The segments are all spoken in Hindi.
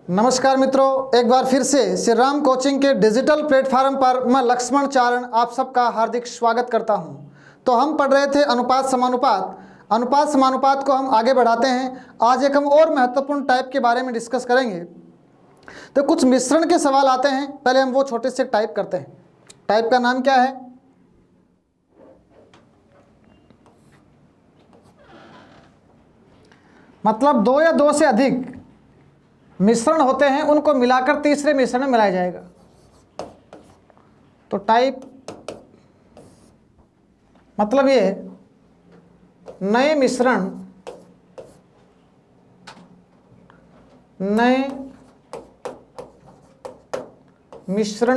नमस्कार मित्रों, एक बार फिर से श्री राम कोचिंग के डिजिटल प्लेटफॉर्म पर मैं लक्ष्मण चारण आप सबका हार्दिक स्वागत करता हूं। तो हम पढ़ रहे थे अनुपात समानुपात को हम आगे बढ़ाते हैं। आज एक हम और महत्वपूर्ण टाइप के बारे में डिस्कस करेंगे। तो कुछ मिश्रण के सवाल आते हैं, पहले हम वो छोटे से टाइप करते हैं। टाइप का नाम क्या है? मतलब दो या दो से अधिक मिश्रण होते हैं, उनको मिलाकर तीसरे मिश्रण में मिलाया जाएगा। तो टाइप मतलब ये नए मिश्रण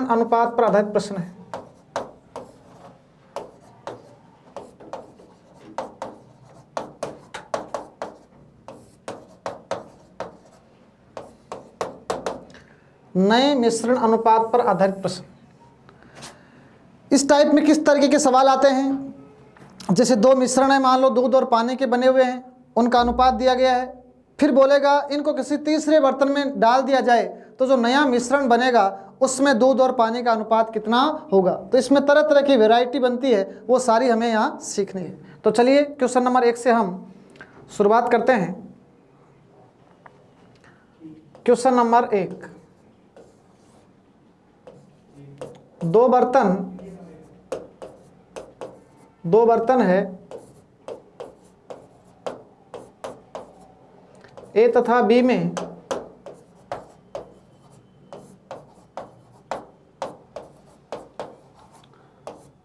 अनुपात पर आधारित प्रश्न है। नए मिश्रण अनुपात पर आधारित प्रश्न। इस टाइप में किस तरीके के सवाल आते हैं? जैसे दो मिश्रण है, मान लो दूध और पानी के बने हुए हैं, उनका अनुपात दिया गया है। फिर बोलेगा इनको किसी तीसरे बर्तन में डाल दिया जाए तो जो नया मिश्रण बनेगा उसमें दूध और पानी का अनुपात कितना होगा। तो इसमें तरह तरह की वैरायटी बनती है, वो सारी हमें यहाँ सीखनी है। तो चलिए क्वेश्चन नंबर 1 से हम शुरुआत करते हैं। क्वेश्चन नंबर 1, दो बर्तन है, ए तथा बी में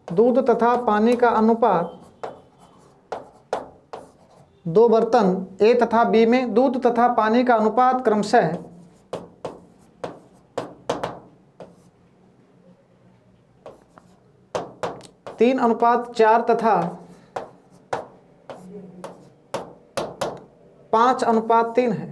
दूध तथा पानी का अनुपात, दो बर्तन ए तथा बी में दूध तथा पानी का अनुपात क्रमशः 3:4 तथा 5:3 है।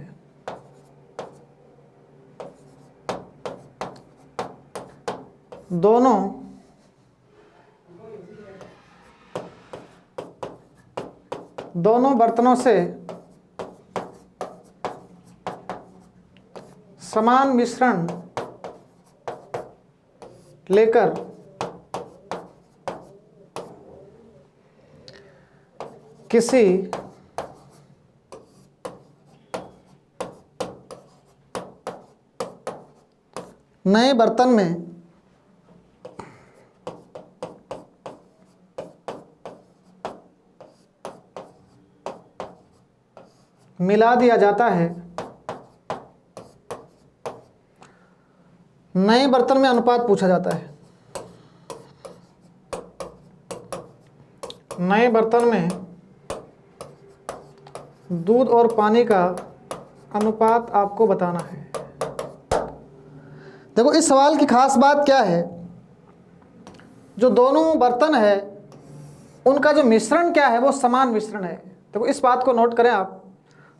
दोनों बर्तनों से समान मिश्रण लेकर किसी नए बर्तन में मिला दिया जाता है। नए बर्तन में अनुपात पूछा जाता है। नए बर्तन में दूध और पानी का अनुपात आपको बताना है। देखो इस सवाल की खास बात क्या है, जो दोनों बर्तन है उनका जो मिश्रण क्या है वो समान मिश्रण है। देखो इस बात को नोट करें आप,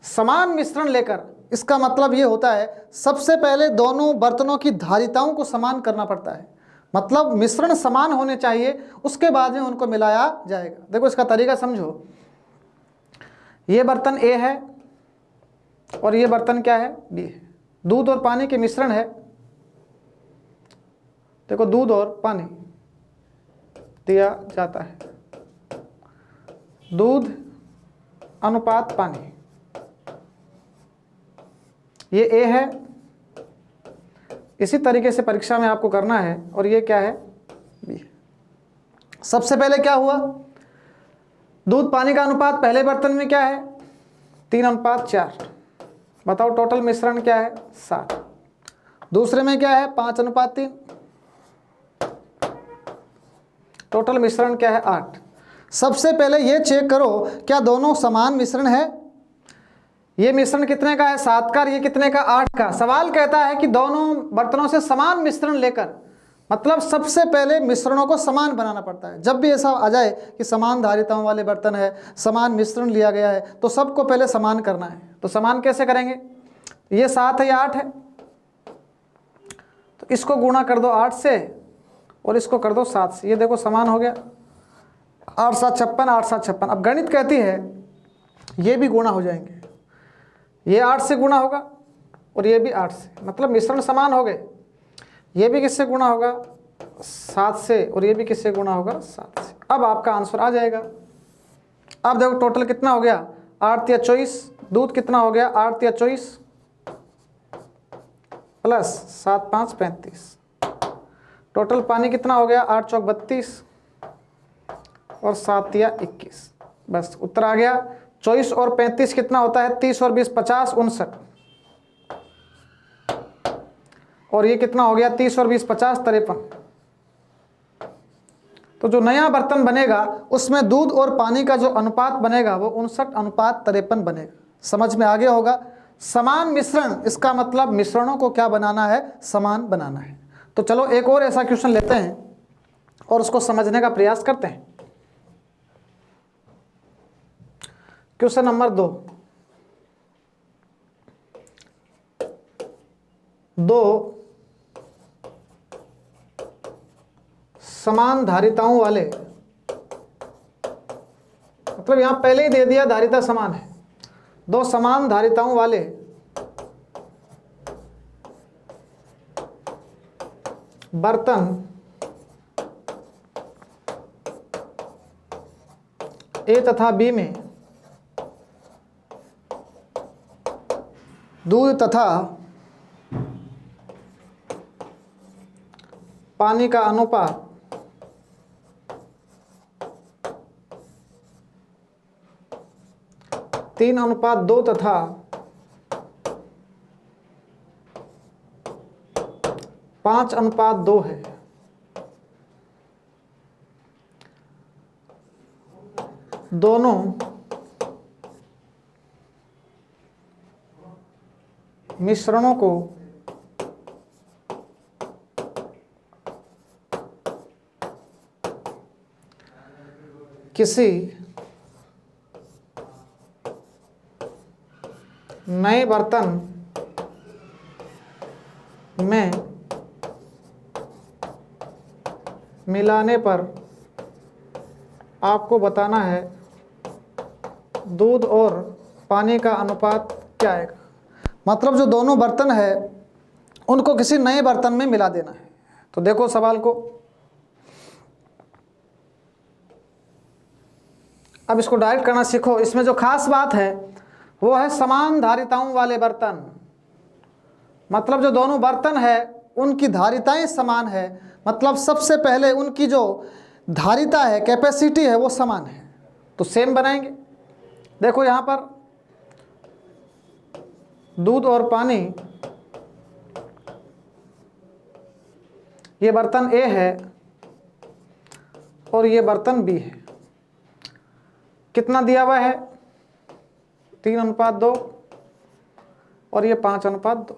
समान मिश्रण लेकर, इसका मतलब ये होता है सबसे पहले दोनों बर्तनों की धारिताओं को समान करना पड़ता है। मतलब मिश्रण समान होने चाहिए, उसके बाद में उनको मिलाया जाएगा। देखो इसका तरीका समझो। ये बर्तन ए है और ये बर्तन क्या है? बी है। दूध और पानी के मिश्रण है। देखो दूध और पानी दिया जाता है, दूध अनुपात पानी, ये ए है। इसी तरीके से परीक्षा में आपको करना है। और ये क्या है? बी है। सबसे पहले क्या हुआ? दूध पानी का अनुपात पहले बर्तन में क्या है? 3:4। बताओ टोटल मिश्रण क्या है? 7। दूसरे में क्या है? 5:3। टोटल मिश्रण क्या है? 8। सबसे पहले ये चेक करो क्या दोनों समान मिश्रण है। ये मिश्रण कितने का है? 7 का। ये कितने का? 8 का। सवाल कहता है कि दोनों बर्तनों से समान मिश्रण लेकर, मतलब सबसे पहले मिश्रणों को समान बनाना पड़ता है। जब भी ऐसा आ जाए कि समान धारिताओं वाले बर्तन है, समान मिश्रण लिया गया है, तो सबको पहले समान करना है। तो समान कैसे करेंगे? ये 7 है, ये 8 है, तो इसको गुणा कर दो 8 से और इसको कर दो 7 से। ये देखो समान हो गया। 8 7 56, 8 7 56। अब गणित कहती है ये भी गुणा हो जाएंगे। ये 8 से गुणा होगा और ये भी 8 से, मतलब मिश्रण समान हो गए। ये भी किससे गुणा होगा 7 से और ये भी किससे गुणा होगा 7 से। अब आपका आंसर आ जाएगा। अब देखो टोटल कितना हो गया 8 या 24, दूध कितना हो गया 8 या 24 प्लस 7 5 35, टोटल पानी कितना हो गया 8 चौक 32 और 7 या 21। बस उत्तर आ गया। 24 और 35 कितना होता है 30 और 20 50 59, और ये कितना हो गया 30 और 20 50 53। तो जो नया बर्तन बनेगा उसमें दूध और पानी का जो अनुपात बनेगा वो 59:53 बनेगा। समझ में आ गया होगा। समान मिश्रण, इसका मतलब मिश्रणों को क्या बनाना है समान बनाना है। तो चलो एक और ऐसा क्वेश्चन लेते हैं और उसको समझने का प्रयास करते हैं। क्वेश्चन नंबर 2, दो समान धारिताओं वाले, मतलब यहां पहले ही दे दिया धारिता समान है, दो समान धारिताओं वाले बर्तन ए तथा बी में दूध तथा पानी का अनुपात 3:2 तथा 5:2 है। दोनों मिश्रणों को किसी नए बर्तन में मिलाने पर आपको बताना है दूध और पानी का अनुपात क्या आएगा। मतलब जो दोनों बर्तन है उनको किसी नए बर्तन में मिला देना है। तो देखो सवाल को, अब इसको डायरेक्ट करना सीखो। इसमें जो खास बात है वो है समान धारिताओं वाले बर्तन, मतलब जो दोनों बर्तन है उनकी धारिताएं समान है। मतलब सबसे पहले उनकी जो धारिता है कैपेसिटी है वो समान है, तो सेम बनाएंगे। देखो यहाँ पर दूध और पानी, ये बर्तन ए है और ये बर्तन बी है। कितना दिया हुआ है 3:2 और ये 5:2।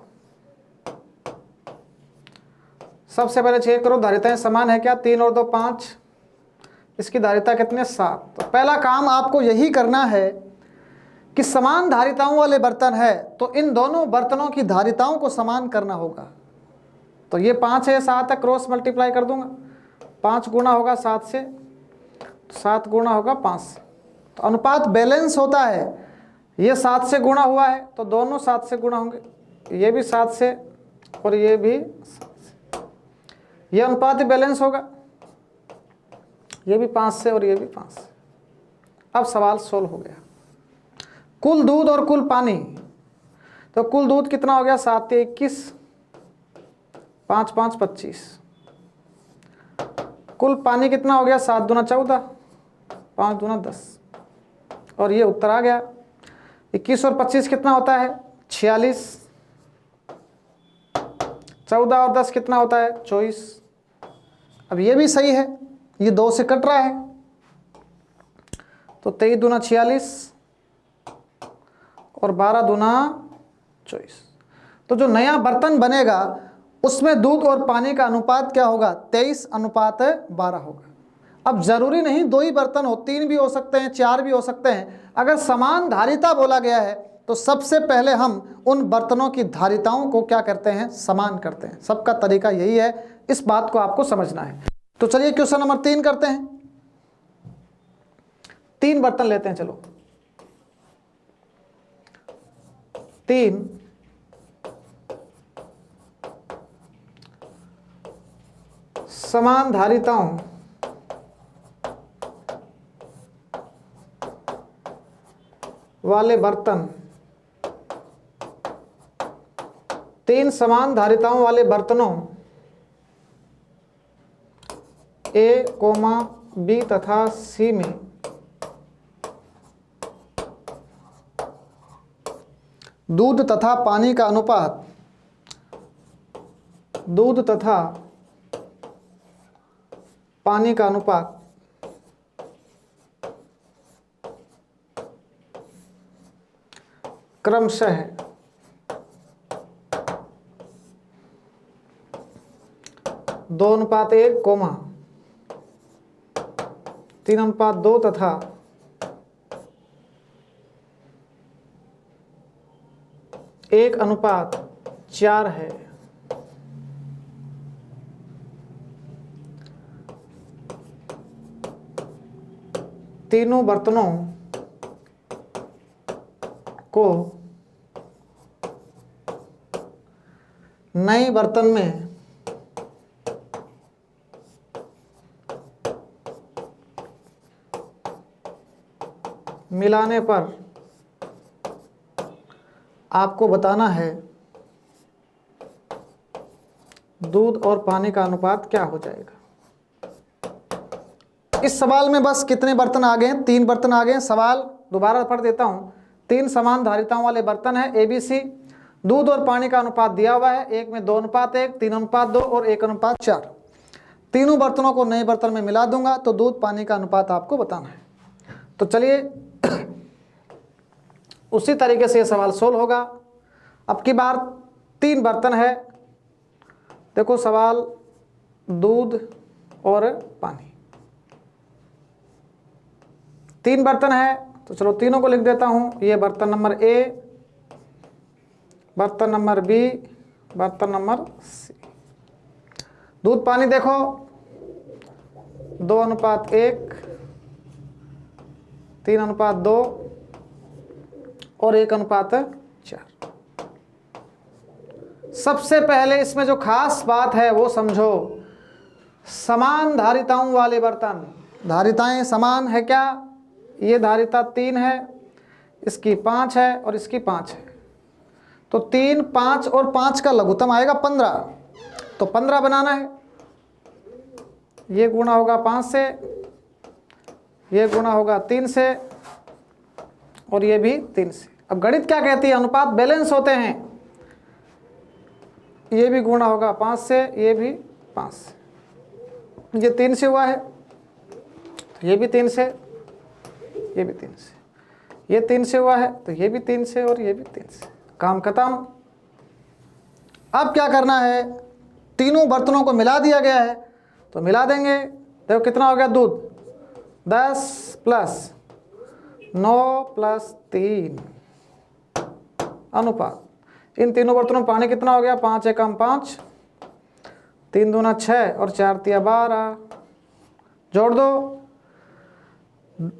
सबसे पहले चेक करो धारिताएं समान है क्या, 3 और 2 5, इसकी धारिता कितने 7। तो पहला काम आपको यही करना है कि समान धारिताओं वाले बर्तन है तो इन दोनों बर्तनों की धारिताओं को समान करना होगा। तो ये 5 है 7 है, क्रॉस मल्टीप्लाई कर दूंगा, 5 गुना होगा 7 से, 7 गुना होगा 5 से। तो अनुपात बैलेंस होता है, ये 7 से गुणा हुआ है तो दोनों 7 से गुणा होंगे, ये भी 7 से और ये भी 7 से, ये अनुपात बैलेंस होगा, ये भी 5 से और ये भी 5 से। अब सवाल सोल्व हो गया। कुल दूध और कुल पानी, तो कुल दूध कितना हो गया 7 या 21, 5 5 25। कुल पानी कितना हो गया 7 दूना 14, 5 दूना 10, और ये उत्तर आ गया। 21 और 25 कितना होता है 46, 14 और 10 कितना होता है 24। अब ये भी सही है, ये 2 से कट रहा है, तो 23 दूना 46 और 12 दूना 24। तो जो नया बर्तन बनेगा उसमें दूध और पानी का अनुपात क्या होगा 23:12 होगा। अब जरूरी नहीं 2 ही बर्तन हो, 3 भी हो सकते हैं, 4 भी हो सकते हैं। अगर समान धारिता बोला गया है तो सबसे पहले हम उन बर्तनों की धारिताओं को क्या करते हैं समान करते हैं। सबका तरीका यही है, इस बात को आपको समझना है। तो चलिए क्वेश्चन नंबर 3 करते हैं। 3 बर्तन लेते हैं, चलो 3 समान धारिताओं वाले बर्तन, 3 समान धारिताओं वाले बर्तनों ए, बी तथा सी में दूध तथा पानी का अनुपात, दूध तथा पानी का अनुपात क्रमशः 2:1, 3:2 तथा 1:4 है। तीनों बर्तनों को नए बर्तन में मिलाने पर आपको बताना है दूध और पानी का अनुपात क्या हो जाएगा। इस सवाल में बस कितने बर्तन आ गए हैं? 3 बर्तन आ गए हैं। सवाल दोबारा पढ़ देता हूं। 3 समान धारिताओं वाले बर्तन है ABC। दूध और पानी का अनुपात दिया हुआ है, एक में 2:1, 3:2 और 1:4। तीनों बर्तनों को नए बर्तन में मिला दूंगा तो दूध पानी का अनुपात आपको बताना है। तो चलिए उसी तरीके से ये सवाल सोल्व होगा। अब की बार 3 बर्तन है। देखो सवाल दूध और पानी, 3 बर्तन है तो चलो तीनों को लिख देता हूं। ये बर्तन नंबर ए, बर्तन नंबर बी, बर्तन नंबर सी। दूध पानी देखो 2:1, 3:2 और 1:4। सबसे पहले इसमें जो खास बात है वो समझो, समान धारिताओं वाले बर्तन। धारिताएं समान है क्या? ये धारिता 3 है, इसकी 5 है और इसकी 5 है। तो 3, 5 और 5 का लघुत्तम आएगा 15। तो 15 बनाना है। ये गुणा होगा 5 से, ये गुणा होगा 3 से और ये भी 3 से। अब गणित क्या कहती है? अनुपात बैलेंस होते हैं। ये भी गुणा होगा 5 से, ये भी 5 से। ये 3 से हुआ है तो ये भी 3 से, ये भी 3 से। ये 3 से हुआ है तो ये भी 3 से और ये भी 3 से। काम खत्म। अब क्या करना है? तीनों बर्तनों को मिला दिया गया है तो मिला देंगे। देखो कितना हो गया दूध, 10 + 9 + 3 अनुपात। इन तीनों बर्तनों में पानी कितना हो गया? 5 × 5, 3 दूना 6 और 4 तिया 12। जोड़ दो,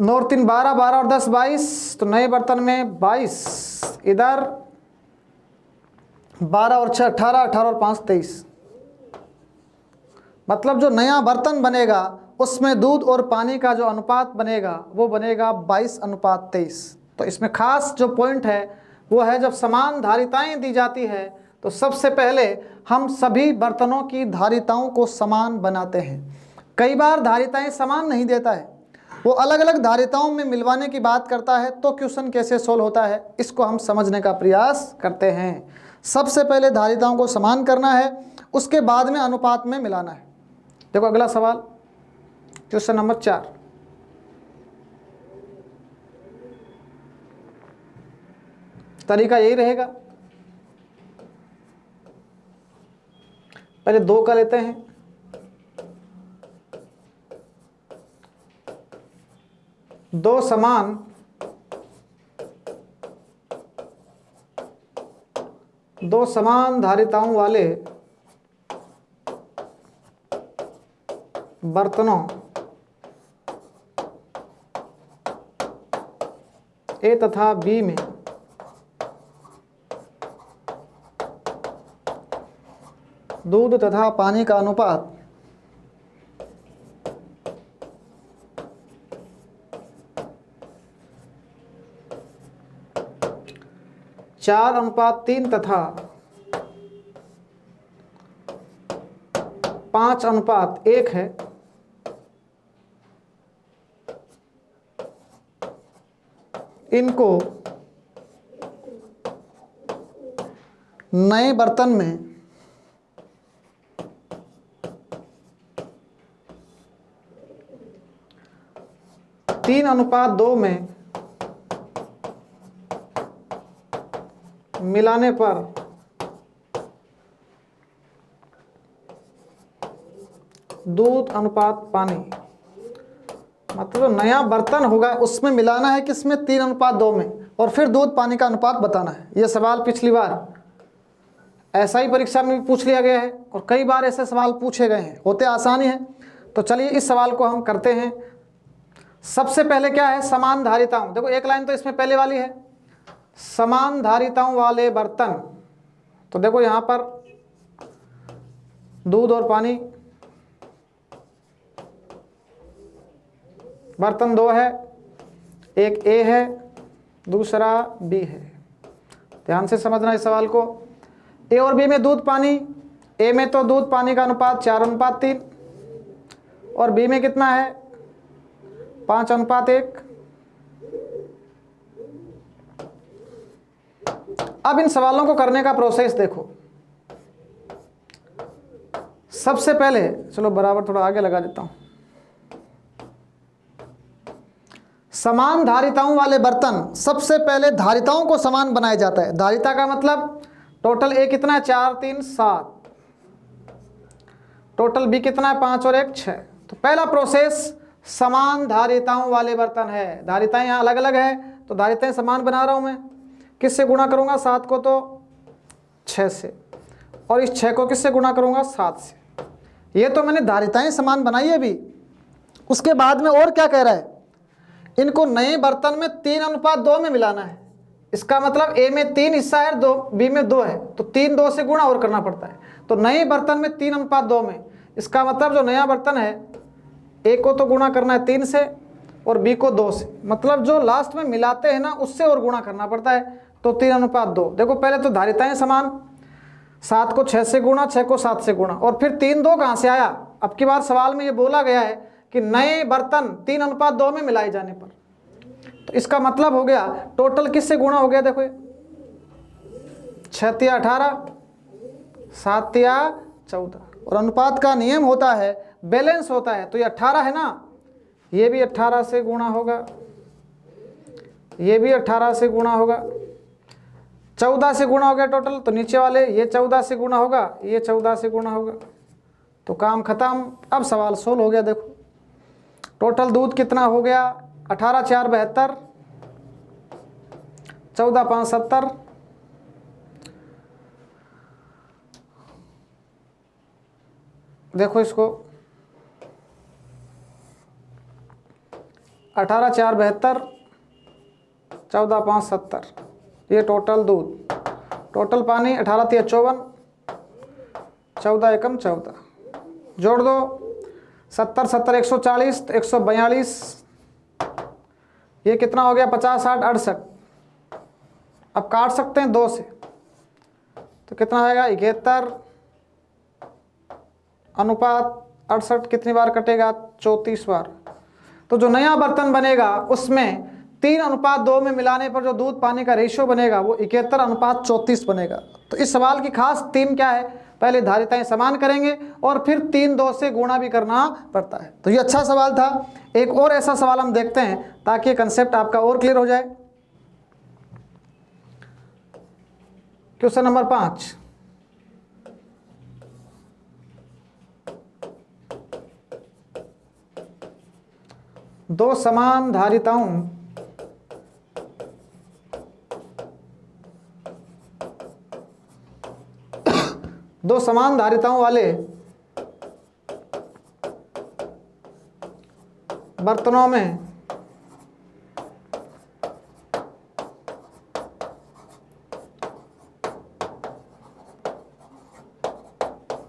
9 और 3 12, 12 और 10 22। तो नए बर्तन में 22, इधर 12 और 6 18, 18 और 5 23। मतलब जो नया बर्तन बनेगा उसमें दूध और पानी का जो अनुपात बनेगा वो बनेगा 22:23। तो इसमें खास जो पॉइंट है वो है, जब समान धारिताएं दी जाती है तो सबसे पहले हम सभी बर्तनों की धारिताओं को समान बनाते हैं। कई बार धारिताएं समान नहीं देता है, वो अलग अलग धारिताओं में मिलवाने की बात करता है। तो क्वेश्चन कैसे सोल्व होता है इसको हम समझने का प्रयास करते हैं। सबसे पहले धारिताओं को समान करना है, उसके बाद में अनुपात में मिलाना है। देखो अगला सवाल, क्वेश्चन नंबर 4। तरीका यही रहेगा। पहले 2 का लेते हैं। दो समान धारिताओं वाले बर्तनों ए तथा बी में दूध तथा पानी का अनुपात 4:3 तथा 5:1 है, इनको नए बर्तन में तीन अनुपात 2 में मिलाने पर दूध अनुपात पानी, मतलब जो नया बर्तन होगा उसमें मिलाना है किसमें, 3:2 में, और फिर दूध पानी का अनुपात बताना है। यह सवाल पिछली बार ऐसा ही परीक्षा में भी पूछ लिया गया है और कई बार ऐसे सवाल पूछे गए हैं, होते आसानी है। तो चलिए इस सवाल को हम करते हैं। सबसे पहले क्या है, समान धारिताओं। देखो एक लाइन तो इसमें पहले वाली है, समान धारिताओं वाले बर्तन। तो देखो यहाँ पर दूध और पानी, बर्तन 2 है, एक ए है, दूसरा बी है। ध्यान से समझना इस सवाल को। ए और बी में दूध पानी, ए में तो दूध पानी का अनुपात 4:3 और बी में कितना है 5:1। अब इन सवालों को करने का प्रोसेस देखो। सबसे पहले चलो बराबर थोड़ा आगे लगा देता हूं। समान धारिताओं वाले बर्तन, सबसे पहले धारिताओं को समान बनाया जाता है। धारिता का मतलब टोटल ए कितना है 4 3 7, टोटल बी कितना है 5 और 1 6। तो पहला प्रोसेस समान धारिताओं वाले बर्तन है। धारिताएं यहाँ अलग अलग है तो धारिताएं समान बना रहा हूं मैं। किससे गुणा करूंगा, 7 को तो 6 से, और इस 6 को किससे गुणा करूंगा 7 से। ये तो मैंने धारिताएं समान बनाई है अभी। उसके बाद में और क्या कह रहा है, इनको नए बर्तन में 3:2 में मिलाना है। इसका मतलब ए में 3 हिस्सा है, बी में 2 है, तो 3 2 से गुणा और करना पड़ता है। तो नए बर्तन में 3:2 में, इसका मतलब जो नया बर्तन है ए को तो गुणा करना है 3 से और बी को 2 से, मतलब जो लास्ट में मिलाते हैं ना उससे और गुणा करना पड़ता है। तो 3:2। देखो पहले तो धारिताएं समान, 7 को 6 से गुणा, 6 को 7 से गुणा, और फिर 3 2 कहाँ से आया। अब की बार सवाल में ये बोला गया है कि नए बर्तन 3:2 में मिलाए जाने पर, तो इसका मतलब हो गया टोटल किससे गुणा हो गया। देखो 6 तिया 18, 7 तिया 14, और अनुपात का नियम होता है, बैलेंस होता है। तो ये 18 है ना, ये भी 18 से गुणा होगा, ये भी 18 से गुणा होगा, 14 से गुणा हो गया टोटल। तो नीचे वाले ये 14 से गुणा होगा, ये 14 से गुणा होगा, तो काम खत्म। अब सवाल सोल्व हो गया। देखो टोटल दूध कितना हो गया, 18 4 72, 14 5 70, देखो इसको 18 4 72, 14 5 70, ये टोटल दूध। टोटल पानी 18 3 54, 14 एकम 14, जोड़ दो 70 70 140, 142, ये कितना हो गया 50 60 68। अब काट सकते हैं 2 से, तो कितना आएगा 71 अनुपात 68। कितनी बार कटेगा 34 बार। तो जो नया बर्तन बनेगा उसमें 3:2 में मिलाने पर जो दूध पानी का रेशियो बनेगा वो 71:34 बनेगा। तो इस सवाल की खास थीम क्या है, पहले धारिताएं समान करेंगे और फिर 3 2 से गुणा भी करना पड़ता है। तो ये अच्छा सवाल था। एक और ऐसा सवाल हम देखते हैं ताकि कंसेप्ट आपका और क्लियर हो जाए। क्वेश्चन नंबर 5, दो समान धारिताओं वाले बर्तनों में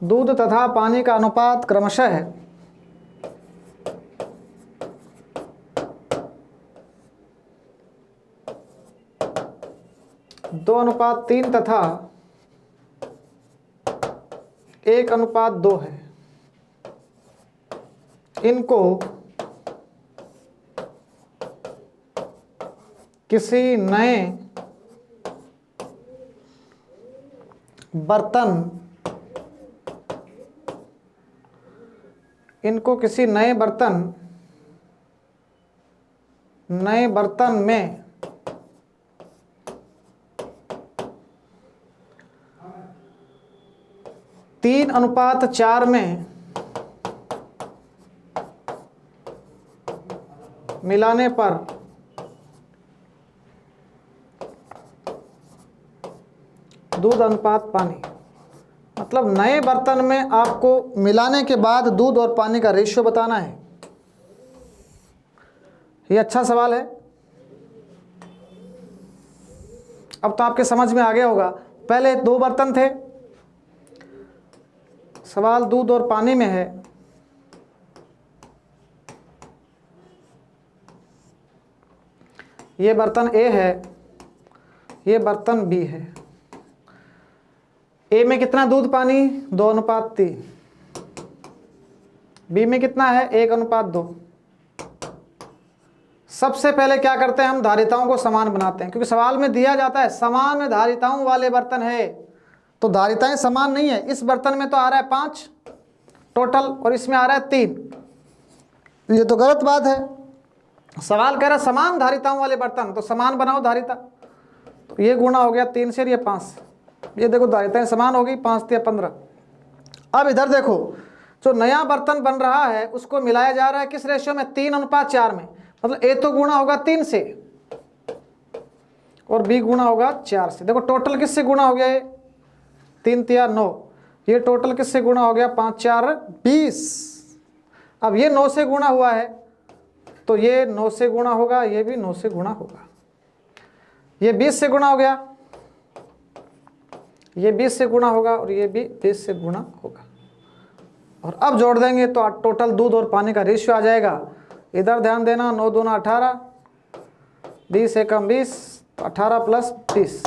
दूध तथा पानी का अनुपात क्रमशः 2 2:3 तथा 1:2 है, इनको किसी नए बर्तन में 3:4 में मिलाने पर दूध अनुपात पानी। मतलब नए बर्तन में आपको मिलाने के बाद दूध और पानी का रेशियो बताना है। ये अच्छा सवाल है। अब तो आपके समझ में आ गया होगा। पहले 2 बर्तन थे, सवाल दूध और पानी में है। ये बर्तन ए है, ये बर्तन बी है। ए में कितना दूध पानी? 2:3। बी में कितना है? 1:2। सबसे पहले क्या करते हैं हम? धारिताओं को समान बनाते हैं, क्योंकि सवाल में दिया जाता है समान धारिताओं वाले बर्तन है, तो धारिताएं समान नहीं है। इस बर्तन में तो आ रहा है 5 टोटल और इसमें आ रहा है 3, ये तो गलत बात है। सवाल कह रहा है समान धारिताओं वाले बर्तन, तो समान बनाओ धारिता। तो ये गुणा हो गया 3 से, ये 5 से। ये देखो धारिताएं समान हो गई, 5 से 15। अब इधर देखो, जो नया बर्तन बन रहा है उसको मिलाया जा रहा है किस रेशियो में? 3:4 में। मतलब ए तो गुणा होगा 3 से और बी गुणा होगा 4 से। देखो टोटल किससे गुणा हो गया? ये 3 3 9। ये टोटल किससे गुणा हो गया? 5 4 20। अब ये 9 से गुणा हुआ है, तो ये 9 से गुणा होगा, ये भी 9 से गुणा होगा। ये 20 से गुणा हो गया, ये 20 से गुणा होगा और ये भी 20 से गुणा होगा। और अब जोड़ देंगे तो टोटल दूध और पानी का रेशियो आ जाएगा। इधर ध्यान देना, 9 दूना 18, 20 एकम 20, 18 प्लस 20।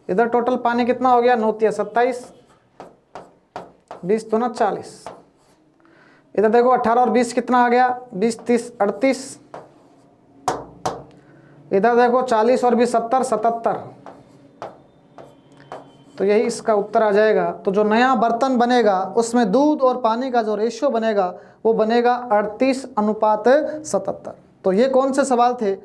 इधर टोटल पानी कितना हो गया? 9 तिया 27, 20 दूना 40। इधर देखो 18 और 20 कितना आ गया? 20 30 38। इधर देखो 40 और 20 70 77। तो यही इसका उत्तर आ जाएगा। तो जो नया बर्तन बनेगा उसमें दूध और पानी का जो रेशियो बनेगा वो बनेगा 38:77। तो ये कौन से सवाल थे?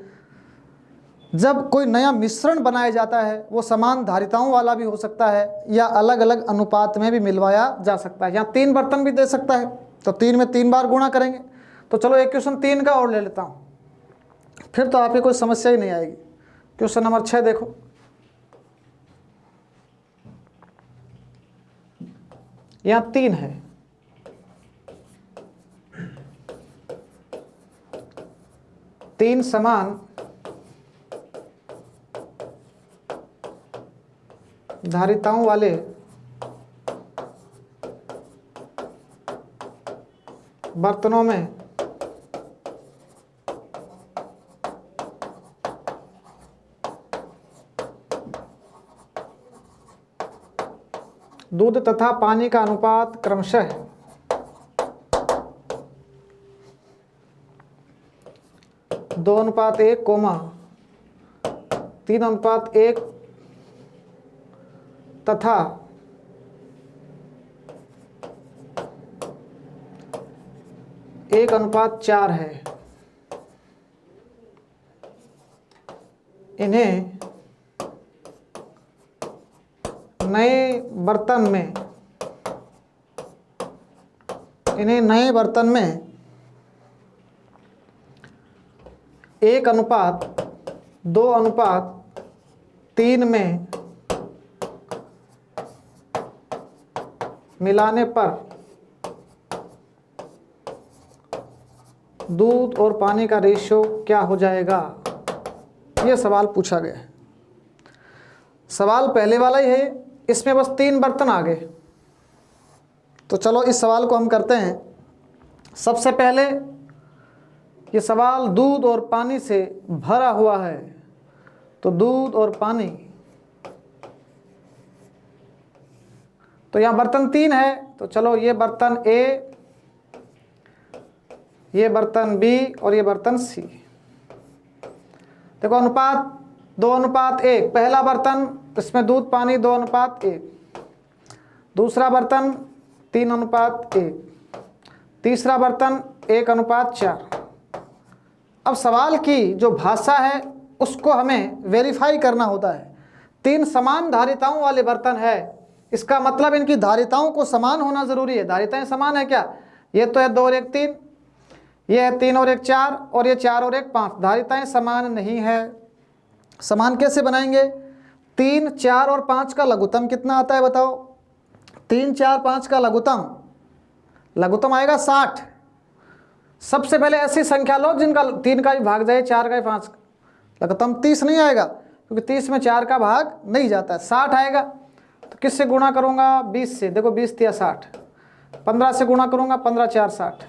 जब कोई नया मिश्रण बनाया जाता है वो समान धारिताओं वाला भी हो सकता है या अलग अलग अनुपात में भी मिलवाया जा सकता है। यहाँ 3 बर्तन भी दे सकता है, तो 3 में 3 बार गुणा करेंगे। तो चलो एक क्वेश्चन 3 का और ले लेता हूँ, फिर तो आपकी कोई समस्या ही नहीं आएगी। क्वेश्चन नंबर 6 देखो। यहाँ 3 है, तीन समान धारिताओं वाले बर्तनों में दूध तथा पानी का अनुपात क्रमशः 2:1, 3:1 तथा 1:4 है। इन्हें नए बर्तन में 1:2:3 में मिलाने पर दूध और पानी का रेशियो क्या हो जाएगा? ये सवाल पूछा गया है। सवाल पहले वाला ही है, इसमें बस 3 बर्तन आ गए। तो चलो इस सवाल को हम करते हैं। सबसे पहले ये सवाल दूध और पानी से भरा हुआ है, तो दूध और पानी तो यहाँ बर्तन 3 है, तो चलो ये बर्तन ए, ये बर्तन बी और ये बर्तन सी। देखो अनुपात 2:1। पहला बर्तन, इसमें दूध पानी 2:1। दूसरा बर्तन 3:1। तीसरा बर्तन 1:4। अब सवाल की जो भाषा है उसको हमें वेरीफाई करना होता है। 3 समान धारिताओं वाले बर्तन है, इसका मतलब इनकी धारिताओं को समान होना जरूरी है। धारिताएं समान है क्या? ये तो है 2 और 1 3, ये है 3 और 1 4, और ये 4 और 1 5। धारिताएं समान नहीं है। समान कैसे बनाएंगे? 3 4 और 5 का लघुत्तम कितना आता है बताओ? 3 4 5 का लघुत्तम आएगा 60। सबसे पहले ऐसी संख्या लो जिनका 3 का भी भाग जाए, 4 का भी 5 का। लघुत्तम 30 नहीं आएगा क्योंकि 30 में 4 का भाग नहीं जाता है। 60 आएगा। तो किससे गुणा करूंगा? 20 से। देखो 20 तिया 60। 15 से गुणा करूंगा, 15 4 60,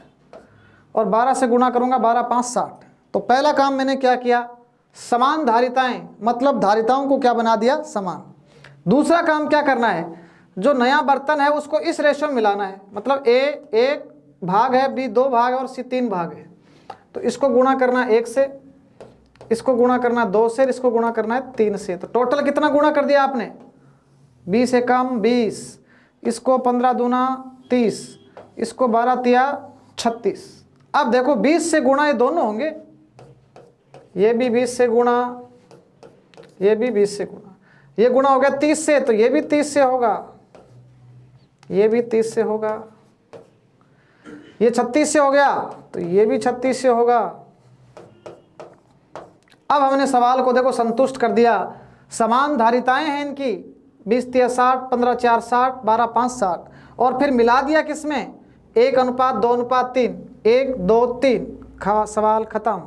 और 12 से गुणा करूंगा, 12 5 60। तो पहला काम मैंने क्या किया? समान धारिताएं, मतलब धारिताओं को क्या बना दिया? समान। दूसरा काम क्या करना है? जो नया बर्तन है उसको इस रेशो में मिलाना है। मतलब ए 1 भाग है, बी 2 भाग है और सी 3 भाग है। तो इसको गुणा करना 1 से, इसको गुणा करना 2 से, इसको गुणा करना है 3 से। तो टोटल कितना गुणा कर दिया आपने? 20 से कम 20, इसको 15 दूना 30, इसको 12 तिया 36। अब देखो 20 से गुणा ये दोनों होंगे, ये भी 20 से गुणा, ये भी 20 से गुणा। ये गुणा हो गया 30 से, तो ये भी 30 से होगा, ये भी 30 से होगा। ये 36 से हो गया तो ये भी 36 से होगा। अब हमने सवाल को देखो संतुष्ट कर दिया। समान धारिताएं हैं इनकी, 20 तिया 60, 15 4 60, 12 5 60, और फिर मिला दिया किसमें? 1:2:3, 1 2 3। सवाल खत्म।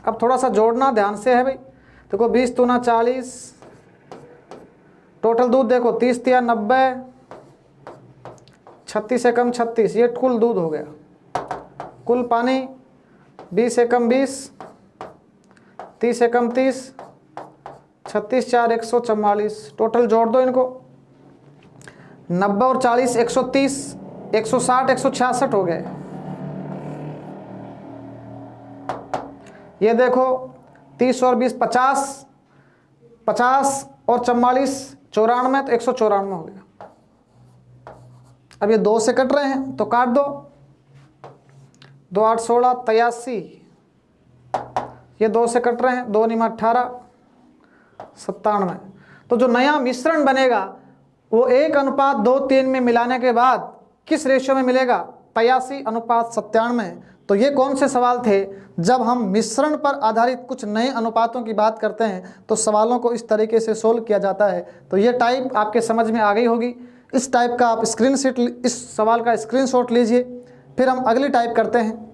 अब थोड़ा सा जोड़ना ध्यान से है भाई। देखो 20 दूना 40, टोटल दूध देखो 30 तिया 90, 36 से कम 36, ये कुल दूध हो गया। कुल पानी 20 से कम 20, 30 से कम 30, 36 4 144। टोटल जोड़ दो इनको, 90 और 40 130, 160 166 हो गए। ये देखो 30 और 20 50, 50 और 44 94, तो 194 हो गया। अब ये 2 से कट रहे हैं तो काट दो, 2 8 16 83। ये 2 से कट रहे हैं, 2 9 18 97। तो जो नया मिश्रण बनेगा वो 1:2:3 में मिलाने के बाद किस रेशियो में मिलेगा? 83:97। तो ये कौन से सवाल थे? जब हम मिश्रण पर आधारित कुछ नए अनुपातों की बात करते हैं तो सवालों को इस तरीके से सोल्व किया जाता है। तो ये टाइप आपके समझ में आ गई होगी। इस टाइप का आप स्क्रीनशॉट, इस सवाल का स्क्रीनशॉट लीजिए। फिर हम अगली टाइप करते हैं।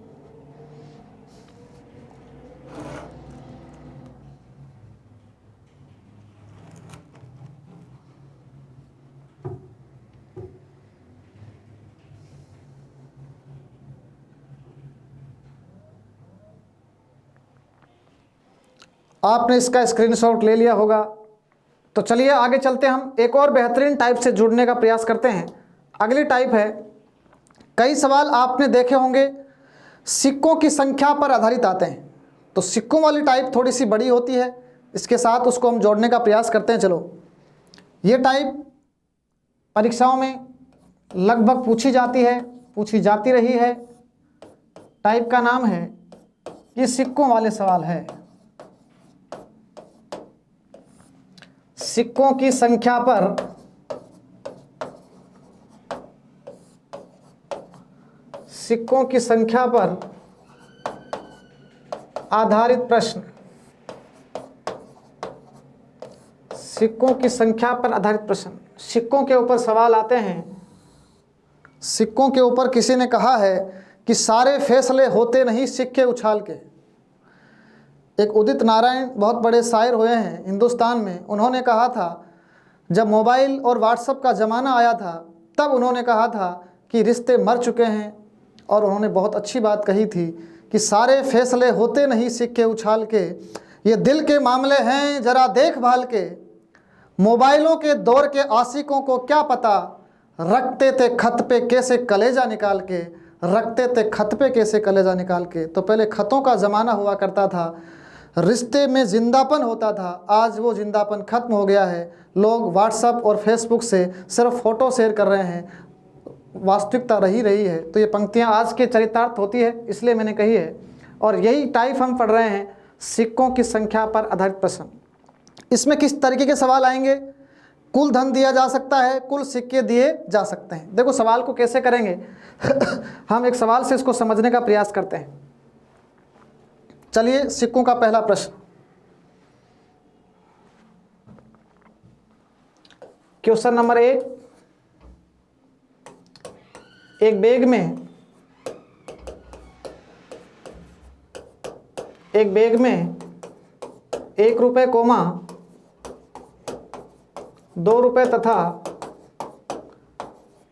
आपने इसका स्क्रीनशॉट ले लिया होगा। तो चलिए आगे चलते हैं, हम एक और बेहतरीन टाइप से जुड़ने का प्रयास करते हैं। अगली टाइप है, कई सवाल आपने देखे होंगे सिक्कों की संख्या पर आधारित आते हैं। तो सिक्कों वाली टाइप थोड़ी सी बड़ी होती है, इसके साथ उसको हम जोड़ने का प्रयास करते हैं। चलो, ये टाइप परीक्षाओं में लगभग पूछी जाती है, पूछी जाती रही है। टाइप का नाम है, ये सिक्कों वाले सवाल है। सिक्कों की संख्या पर आधारित प्रश्न। सिक्कों की संख्या पर आधारित प्रश्न। सिक्कों के ऊपर सवाल आते हैं। सिक्कों के ऊपर किसी ने कहा है कि सारे फैसले होते नहीं सिक्के उछाल के। एक उदित नारायण बहुत बड़े शायर हुए हैं हिंदुस्तान में। उन्होंने कहा था, जब मोबाइल और व्हाट्सएप का ज़माना आया था तब उन्होंने कहा था कि रिश्ते मर चुके हैं। और उन्होंने बहुत अच्छी बात कही थी कि सारे फैसले होते नहीं सिक्के उछाल के, ये दिल के मामले हैं ज़रा देखभाल के। मोबाइलों के दौर के आशिकों को क्या पता, रखते थे खत पे कैसे कलेजा निकाल के, रखते थे खत पे कैसे कलेजा निकाल के। तो पहले खतों का ज़माना हुआ करता था, रिश्ते में जिंदापन होता था। आज वो जिंदापन खत्म हो गया है। लोग व्हाट्सएप और फेसबुक से सिर्फ फ़ोटो शेयर कर रहे हैं, वास्तविकता रही है। तो ये पंक्तियाँ आज के चरितार्थ होती है, इसलिए मैंने कही है। और यही टाइप हम पढ़ रहे हैं, सिक्कों की संख्या पर आधारित प्रश्न। इसमें किस तरीके के सवाल आएंगे? कुल धन दिया जा सकता है, कुल सिक्के दिए जा सकते हैं। देखो सवाल को कैसे करेंगे हम एक सवाल से इसको समझने का प्रयास करते हैं। चलिए सिक्कों का पहला प्रश्न, क्वेश्चन नंबर 1। एक बैग में 1 रुपये, 2 रुपये तथा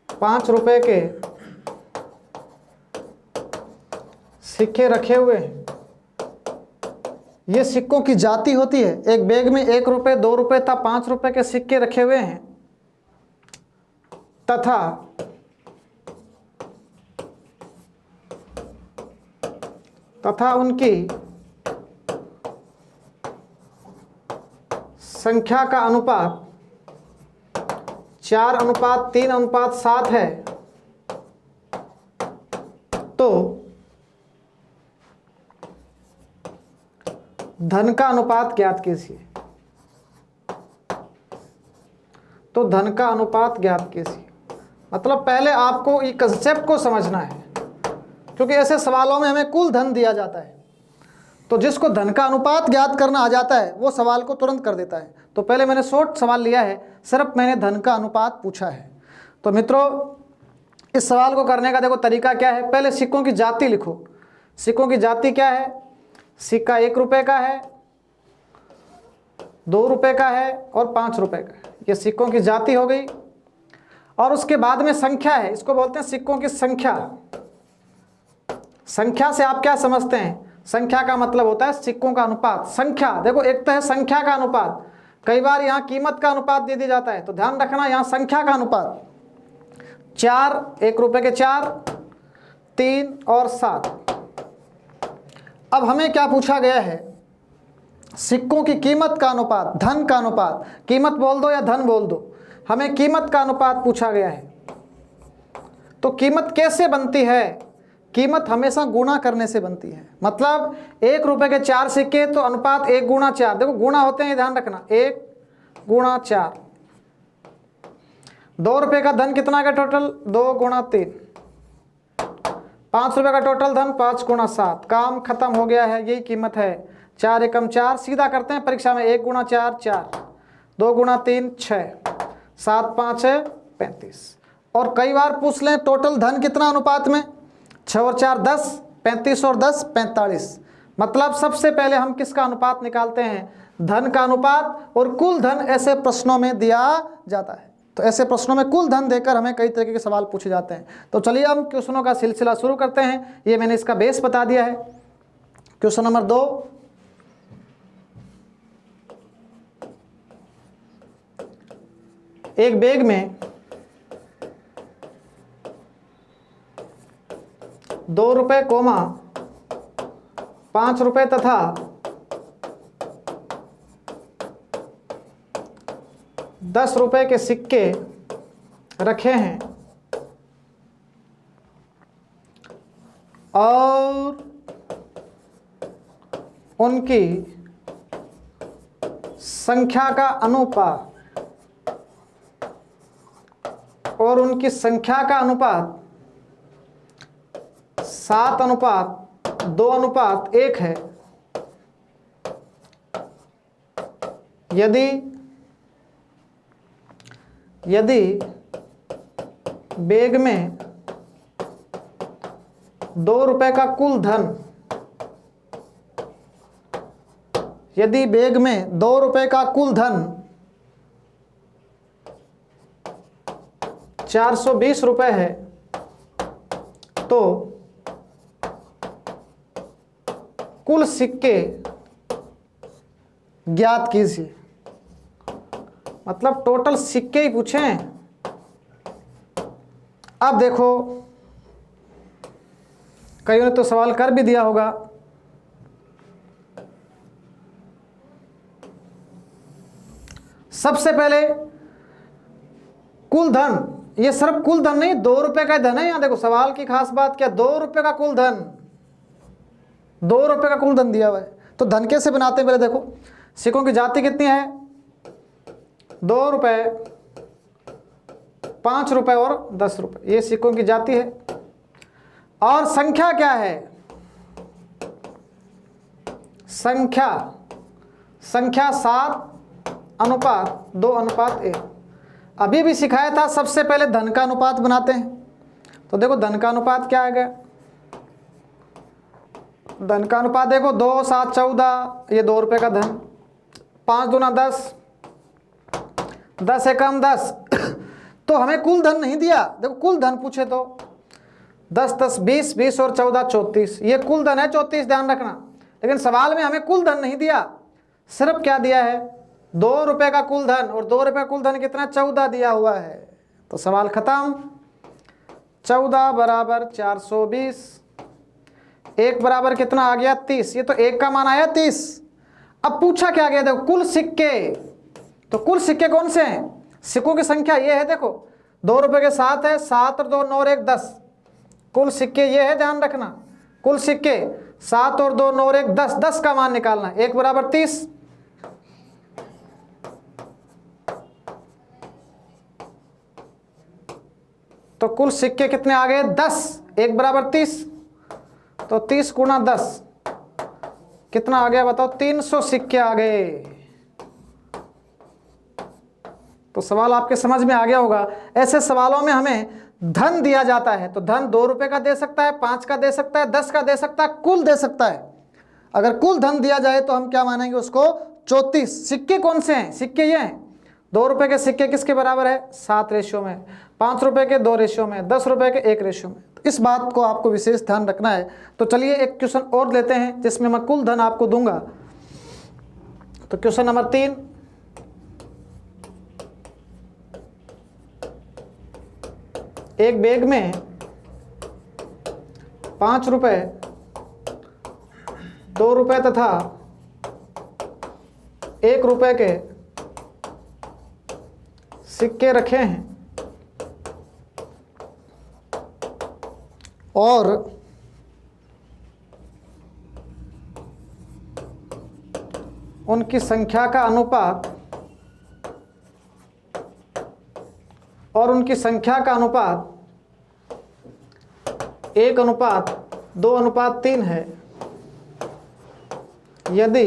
5 रुपये के सिक्के रखे हुए हैं। ये सिक्कों की जाति होती है। एक बैग में 1 रुपये, 2 रुपये तथा 5 रुपये के सिक्के रखे हुए हैं तथा उनकी संख्या का अनुपात 4:3:7 है। तो धन का अनुपात ज्ञात कीजिए। तो धन का अनुपात ज्ञात कीजिए, मतलब पहले आपको ये कंसेप्ट को समझना है, क्योंकि ऐसे सवालों में हमें कुल धन दिया जाता है। तो जिसको धन का अनुपात ज्ञात करना आ जाता है वो सवाल को तुरंत कर देता है। तो पहले मैंने शॉर्ट सवाल लिया है, सिर्फ मैंने धन का अनुपात पूछा है। तो मित्रों इस सवाल को करने का देखो तरीका क्या है। पहले सिक्कों की जाति लिखो। सिक्कों की जाति क्या है? सिक्का 1 रुपये का है, 2 रुपये का है और 5 रुपये का है। ये सिक्कों की जाति हो गई। और उसके बाद में संख्या है, इसको बोलते हैं सिक्कों की संख्या। संख्या से आप क्या समझते हैं? संख्या का मतलब होता है सिक्कों का अनुपात। संख्या देखो, एक तो है संख्या का अनुपात, कई बार यहाँ कीमत का अनुपात दे दिया जाता है, तो ध्यान रखना यहाँ संख्या का अनुपात। 4, 1 रुपये के 4, 3 और 7। अब हमें क्या पूछा गया है? सिक्कों की कीमत का अनुपात, धन का अनुपात। कीमत बोल दो या धन बोल दो, हमें कीमत का अनुपात पूछा गया है। तो कीमत कैसे बनती है? कीमत हमेशा गुणा करने से बनती है। मतलब 1 रुपये के 4 सिक्के तो अनुपात 1:4। देखो गुणा होते हैं, ध्यान रखना, 1:4। 2 रुपये का धन कितना का टोटल? 2×3। 5 रुपये का टोटल धन 5×7। काम खत्म हो गया है, यही कीमत है। 4 एकम 4, सीधा करते हैं परीक्षा में। 1×4 4, 2×3 6, 7 5 35। और कई बार पूछ लें टोटल धन कितना अनुपात में? 6 और 4 10, 35 और 10 45। मतलब सबसे पहले हम किसका अनुपात निकालते हैं? धन का अनुपात। और कुल धन ऐसे प्रश्नों में दिया जाता है। तो ऐसे प्रश्नों में कुल धन देकर हमें कई तरीके के सवाल पूछे जाते हैं। तो चलिए हम क्वेश्चनों का सिलसिला शुरू करते हैं। ये मैंने इसका बेस बता दिया है। क्वेश्चन नंबर 2, एक बैग में 2 रुपये, 5 रुपये तथा 10 रुपये के सिक्के रखे हैं और उनकी संख्या का अनुपात 7:2:1 है। यदि बैग में 2 रुपये का कुल धन, यदि बैग में 2 रुपये का कुल धन 420 रुपये है, तो कुल सिक्के ज्ञात कीजिए। मतलब टोटल सिक्के ही पूछे हैं। अब देखो, कईयों ने तो सवाल कर भी दिया होगा। सबसे पहले कुल धन, ये सिर्फ कुल धन नहीं, 2 रुपए का धन है। यहां देखो सवाल की खास बात क्या, 2 रुपए का कुल धन, 2 रुपए का कुल धन दिया हुआ है। तो धन कैसे बनाते हैं, पहले देखो सिक्कों की जाति कितनी है, 2 रुपए, 5 रुपए और 10 रुपए, ये सिक्कों की जाति है। और संख्या क्या है, संख्या 7:2:1। अभी भी सिखाया था, सबसे पहले धन का अनुपात बनाते हैं। तो देखो धन का अनुपात क्या आ गया, धन का अनुपात देखो 2, 7, 14, ये 2 रुपए का धन, 5 दूना 10, 10 एकम 10। तो हमें कुल धन नहीं दिया, देखो कुल धन पूछे तो 10, 10, 20, 20 और 14, 34, ये कुल धन है 34, ध्यान रखना। लेकिन सवाल में हमें कुल धन नहीं दिया, सिर्फ क्या दिया है, 2 रुपए का कुल धन, और 2 रुपए का कुल धन कितना, 14 दिया हुआ है। तो सवाल खत्म। 14 बराबर 420, 1 बराबर कितना आ गया, 30। ये तो 1 का मान आया 30। अब पूछा क्या गया, देखो कुल सिक्के, तो कुल सिक्के कौन से हैं, सिक्कों की संख्या ये है, देखो 2 रुपए के 7 है, 7 और 2 9 और 1 10, कुल सिक्के ये है, ध्यान रखना। कुल सिक्के 7 और 2 9 और 1 10, 10 का मान निकालना है। 1 बराबर 30, तो कुल सिक्के कितने आ गए, 10, 1 बराबर 30, तो 30 गुणा 10 कितना आ गया बताओ, 300 सिक्के आ गए। तो सवाल आपके समझ में आ गया होगा। ऐसे सवालों में हमें धन दिया जाता है, तो धन 2 रुपए का दे सकता है, 5 का दे सकता है, 10 का दे सकता है, कुल दे सकता है। अगर कुल धन दिया जाए तो हम क्या मानेंगे उसको, 34। सिक्के कौन से हैं, सिक्के ये हैं, 2 रुपए के सिक्के किसके बराबर है, 7 रेशियो में, 5 रुपए के 2 रेशियो में, 10 रुपए के 1 रेशियो में। तो इस बात को आपको विशेष ध्यान रखना है। तो चलिए एक क्वेश्चन और लेते हैं जिसमें मैं कुल धन आपको दूंगा। तो क्वेश्चन नंबर 3, एक बैग में 5 रुपए, 2 रुपए तथा 1 रुपए के सिक्के रखे हैं और उनकी संख्या का अनुपात 1:2:3 है। यदि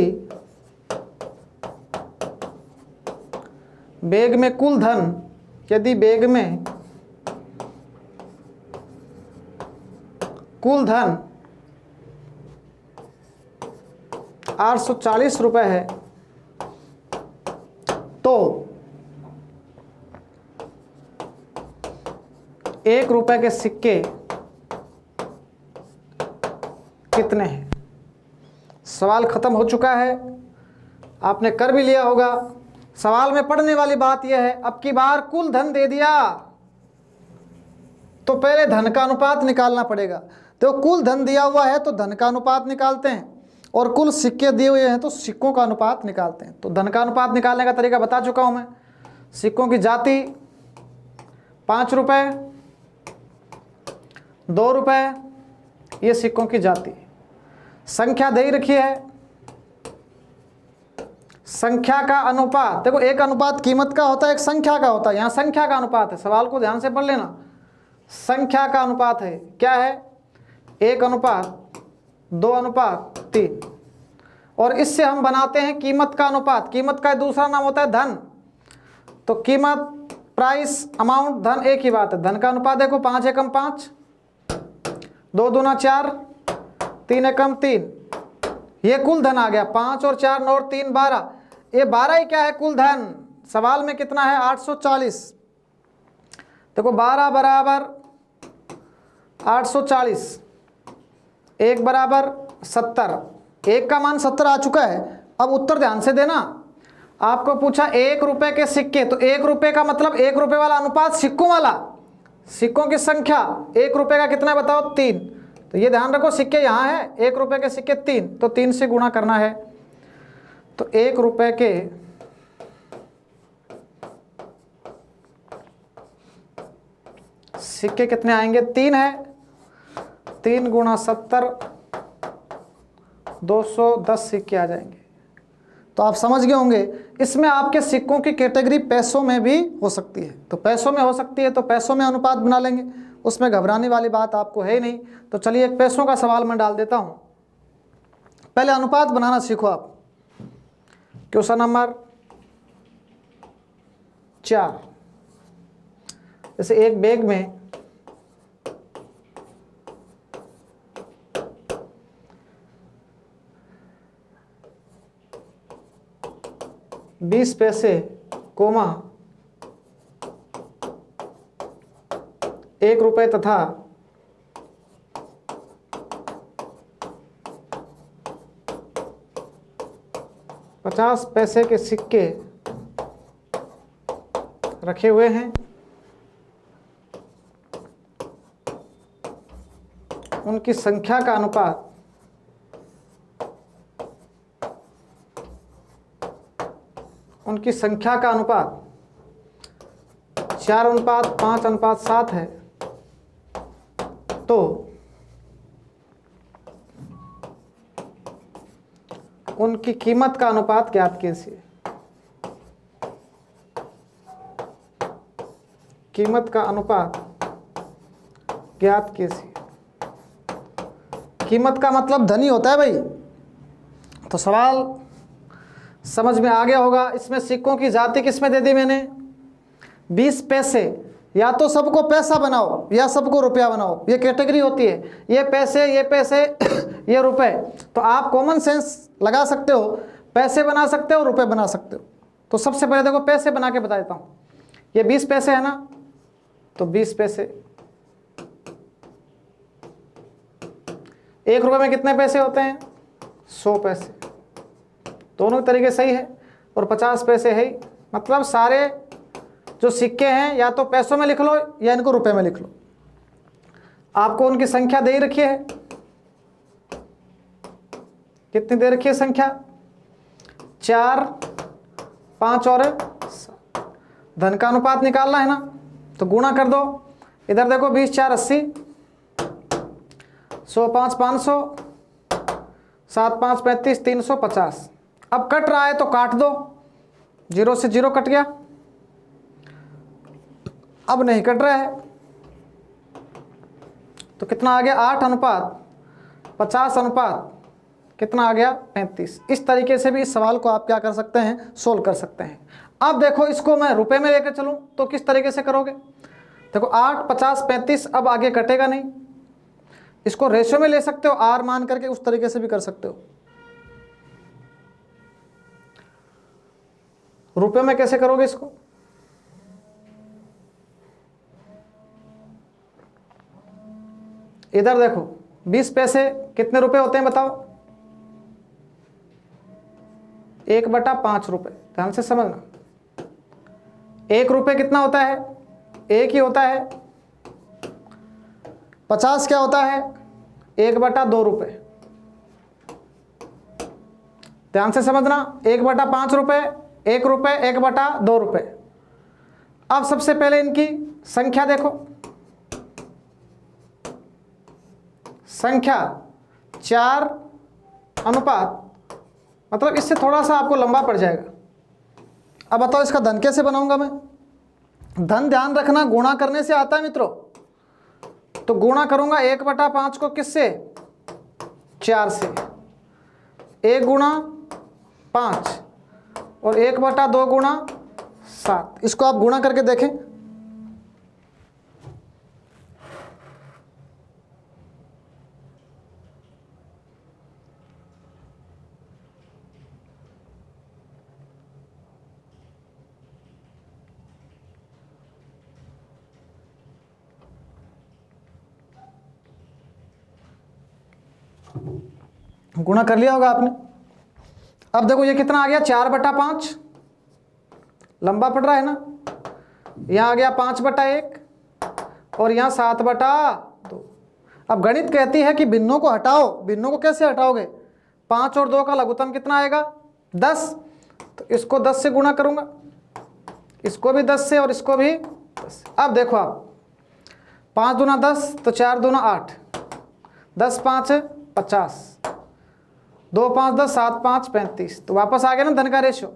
बैग में कुल धन, यदि बैग में कुल धन 840 रुपए है, तो 1 रुपए के सिक्के कितने हैं। सवाल खत्म हो चुका है, आपने कर भी लिया होगा। सवाल में पढ़ने वाली बात यह है, अब की बार कुल धन दे दिया तो पहले धन का अनुपात निकालना पड़ेगा। तो कुल धन दिया हुआ है तो धन का अनुपात निकालते हैं, और कुल सिक्के दिए हुए हैं तो सिक्कों का अनुपात निकालते हैं। तो धन का अनुपात निकालने का तरीका बता चुका हूं मैं। सिक्कों की जाति 5 रुपए, 2 रुपए, ये सिक्कों की जाति। संख्या दे रखी है, संख्या का अनुपात, देखो एक अनुपात कीमत का होता है, एक संख्या का होता है। यहां संख्या का अनुपात है, सवाल को ध्यान से पढ़ लेना। संख्या का अनुपात है, क्या है, 1:2:3, और इससे हम बनाते हैं कीमत का अनुपात। कीमत का दूसरा नाम होता है धन। तो कीमत, प्राइस, अमाउंट, धन एक ही बात है। धन का अनुपात देखो 5 एकम 5, 2 दूना 4, 3 एकम 3, ये कुल धन आ गया। 5 और 4 9 और 3 12, ये 12 ही क्या है, कुल धन। सवाल में कितना है, 840। देखो 12 बराबर 840, 1 बराबर 70, 1 का मान 70 आ चुका है। अब उत्तर ध्यान से देना। आपको पूछा 1 रुपए के सिक्के, तो 1 रुपए का मतलब 1 रुपए वाला अनुपात सिक्कों वाला, सिक्कों की संख्या 1 रुपए का कितना है बताओ 3। तो ये ध्यान रखो सिक्के यहाँ है 1 रुपए के सिक्के 3, तो 3 से गुणा करना है। तो 1 रुपए के सिक्के कितने आएंगे 3 है, 3 गुणा 70, 210 सिक्के आ जाएंगे। तो आप समझ गए होंगे इसमें आपके सिक्कों की कैटेगरी पैसों में भी हो सकती है। तो पैसों में हो सकती है तो पैसों में अनुपात बना लेंगे, उसमें घबराने वाली बात आपको है ही नहीं। तो चलिए एक पैसों का सवाल मैं डाल देता हूँ। पहले अनुपात बनाना सीखो आप। क्वेश्चन नंबर 4, जैसे एक बैग में 20 पैसे कोमा 1 रुपए तथा 50 पैसे के सिक्के रखे हुए हैं। उनकी संख्या का अनुपात उनकी संख्या का अनुपात 4:5:7 है। तो उनकी कीमत का अनुपात ज्ञात कीजिए। कीमत का अनुपात ज्ञात कीजिए। कीमत का मतलब धनी होता है भाई। तो सवाल समझ में आ गया होगा। इसमें सिक्कों की जाति किसमें दे दी मैंने 20 पैसे। या तो सबको पैसा बनाओ या सबको रुपया बनाओ, ये कैटेगरी होती है। ये पैसे ये रुपए। तो आप कॉमन सेंस लगा सकते हो, पैसे बना सकते हो, रुपए बना सकते हो। तो सबसे पहले देखो पैसे बना के बता देता हूँ। ये 20 पैसे है ना, तो 20 पैसे 1 रुपए में कितने पैसे होते हैं 100 पैसे। दोनों तरीके सही है। और 50 पैसे है ही। मतलब सारे जो सिक्के हैं या तो पैसों में लिख लो या इनको रुपए में लिख लो। आपको उनकी संख्या दे ही रखी है। कितनी दे रखी है संख्या 4, 5 और 7। धन का अनुपात निकालना है ना, तो गुणा कर दो। इधर देखो 20 4 80, 100 5 500, 7 5 35, 350। अब कट रहा है तो काट दो, 0 से 0 कट गया। अब नहीं कट रहा है तो कितना आ गया 8:50 कितना आ गया 35। इस तरीके से भी इस सवाल को आप क्या कर सकते हैं सोल्व कर सकते हैं। अब देखो इसको मैं रुपए में लेकर चलूं तो किस तरीके से करोगे। देखो 8 50 35, अब आगे कटेगा नहीं। इसको रेशियो में ले सकते हो, आर मान करके उस तरीके से भी कर सकते हो। रुपए में कैसे करोगे इसको, इधर देखो 20 पैसे कितने रुपए होते हैं बताओ 1/5 रुपए। ध्यान से समझना। 1 रुपए कितना होता है 1 ही होता है। 50 क्या होता है 1/2 रुपए। ध्यान से समझना। 1/5 रुपए 1 रुपए 1/2 रुपए। अब सबसे पहले इनकी संख्या देखो। संख्या 4 अनुपात, मतलब इससे थोड़ा सा आपको लंबा पड़ जाएगा। अब बताओ इसका धन कैसे बनाऊंगा मैं। धन ध्यान रखना गुणा करने से आता है मित्रों। तो गुणा करूंगा 1/5 को किससे 4 से। 1 गुणा 5 और 1/2 गुणा 7। इसको आप गुणा करके देखें। गुणा कर लिया होगा आपने। अब देखो ये कितना आ गया 4/5, लंबा पड़ रहा है ना। यहां आ गया 5/1 और यहाँ 7/2। अब गणित कहती है कि भिन्नों को हटाओ। भिन्नों को कैसे हटाओगे? 5 और 2 का लघुत्तम कितना आएगा? 10। तो इसको 10 से गुणा करूंगा, इसको भी 10 से और इसको भी 10 से। अब देखो आप, 5 दूना 10 तो 4 दूना 8, 10 5 50, 2 5 10, 7 5 35। तो वापस आ गया ना धन का रेशियो।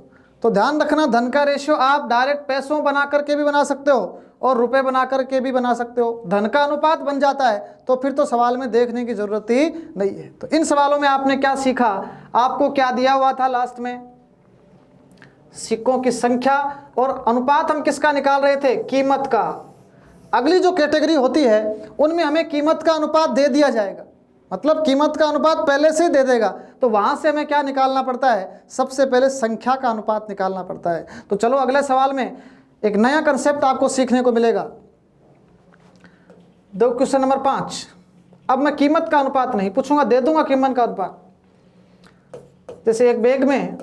तो ध्यान रखना, धन का रेशियो आप डायरेक्ट पैसों बना करके भी बना सकते हो और रुपए बना करके भी बना सकते हो। धन का अनुपात बन जाता है तो फिर तो सवाल में देखने की जरूरत ही नहीं है। तो इन सवालों में आपने क्या सीखा? आपको क्या दिया हुआ था लास्ट में? सिक्कों की संख्या और अनुपात हम किसका निकाल रहे थे? कीमत का। अगली जो कैटेगरी होती है उनमें हमें कीमत का अनुपात दे दिया जाएगा, मतलब कीमत का अनुपात पहले से ही दे देगा। तो वहां से हमें क्या निकालना पड़ता है? सबसे पहले संख्या का अनुपात निकालना पड़ता है। तो चलो अगले सवाल में एक नया कंसेप्ट आपको सीखने को मिलेगा। दो क्वेश्चन नंबर 5। अब मैं कीमत का अनुपात नहीं पूछूंगा, दे दूंगा कीमत का अनुपात। जैसे एक बैग में